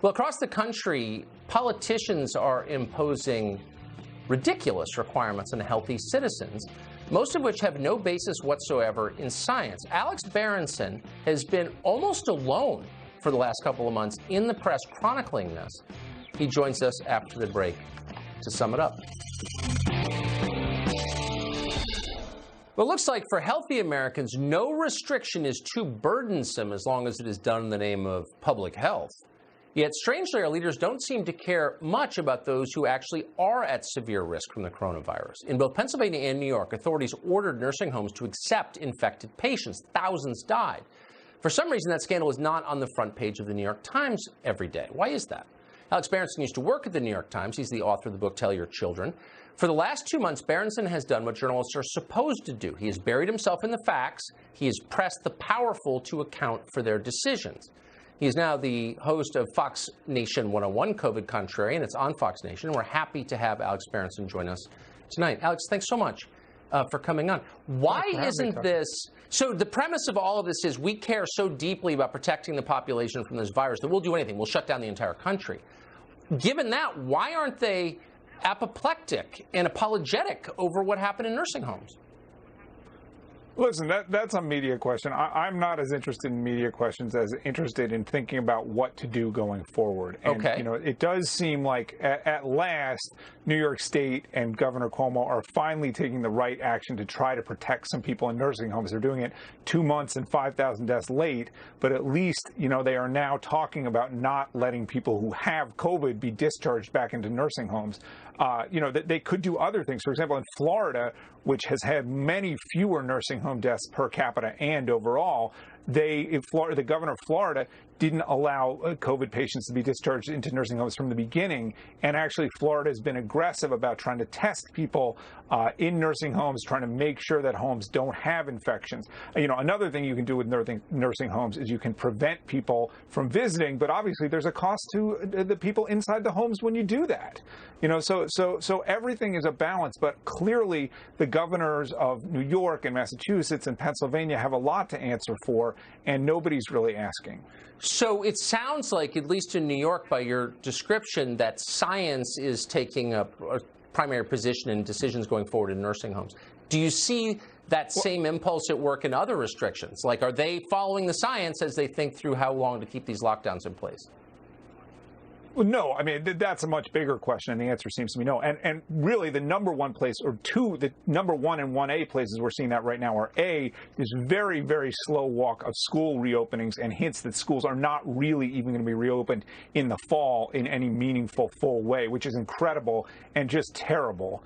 Well, across the country, politicians are imposing ridiculous requirements on healthy citizens, most of which have no basis whatsoever in science. Alex Berenson has been almost alone for the last couple of months in the press chronicling this. He joins us after the break to sum it up. Well, it looks like for healthy Americans, no restriction is too burdensome as long as it is done in the name of public health. Yet, strangely, our leaders don't seem to care much about those who actually are at severe risk from the coronavirus. In both Pennsylvania and New York, authorities ordered nursing homes to accept infected patients. Thousands died. For some reason, that scandal is not on the front page of the New York Times every day. Why is that? Alex Berenson used to work at the New York Times. He's the author of the book Tell Your Children. For the last 2 months, Berenson has done what journalists are supposed to do. He has buried himself in the facts. He has pressed the powerful to account for their decisions. He is now the host of Fox Nation 101, COVID Contrary, and it's on Fox Nation. We're happy to have Alex Berenson join us tonight. Alex, thanks so much for coming on. Why isn't this... So the premise of all of this is we care so deeply about protecting the population from this virus that we'll do anything. We'll shut down the entire country. Given that, why aren't they apoplectic and apologetic over what happened in nursing homes? Listen, that's a media question. I'm not as interested in media questions as interested in thinking about what to do going forward. And, okay. You know, it does seem like at last New York State and Governor Cuomo are finally taking the right action to try to protect some people in nursing homes. They're doing it 2 months and 5,000 deaths late, but at least, you know, they are now talking about not letting people who have COVID be discharged back into nursing homes. You know, they could do other things. For example, in Florida, which has had many fewer nursing home deaths per capita and overall, the governor of Florida didn't allow COVID patients to be discharged into nursing homes from the beginning. And actually, Florida has been aggressive about trying to test people in nursing homes, trying to make sure that homes don't have infections. You know, another thing you can do with nursing homes is you can prevent people from visiting, but obviously there's a cost to the people inside the homes when you do that. You know, so everything is a balance, but clearly the governors of New York and Massachusetts and Pennsylvania have a lot to answer for, and nobody's really asking. So it sounds like, at least in New York, by your description, that science is taking a primary position in decisions going forward in nursing homes. Do you see that same impulse at work in other restrictions? Like, are they following the science as they think through how long to keep these lockdowns in place? Well, no, I mean, that's a much bigger question, and the answer seems to be no. And really, the number one place, or two, the number one and 1A places we're seeing that right now are A, this very, very slow walk of school reopenings and hints that schools are not really even going to be reopened in the fall in any meaningful, full way, which is incredible and just terrible.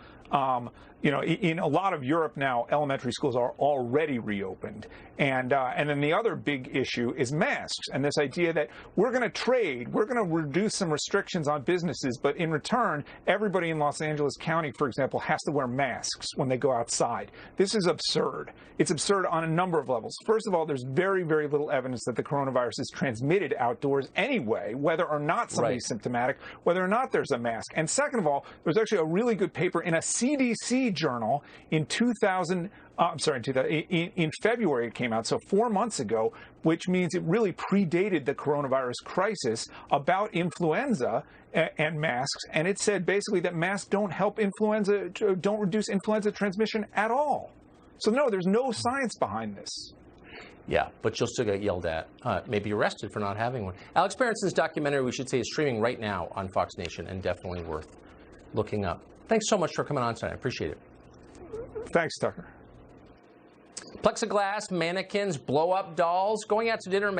You know, in a lot of Europe now, elementary schools are already reopened. And then the other big issue is masks and this idea that we're going to trade, we're going to reduce some restrictions on businesses, but in return, everybody in Los Angeles County, for example, has to wear masks when they go outside. This is absurd. It's absurd on a number of levels. First of all, there's very, very little evidence that the coronavirus is transmitted outdoors anyway, whether or not somebody's symptomatic, whether or not there's a mask. And second of all, there's actually a really good paper in a CDC journal in in February it came out, so 4 months ago, which means it really predated the coronavirus crisis, about influenza and masks. And it said basically that masks don't reduce influenza transmission at all. So no, there's no science behind this. Yeah, but you'll still get yelled at, maybe arrested for not having one. Alex Berenson's documentary, we should say, is streaming right now on Fox Nation and definitely worth looking up. Thanks so much for coming on tonight. I appreciate it. Thanks, Tucker. Plexiglass, mannequins, blow-up dolls, going out to dinner.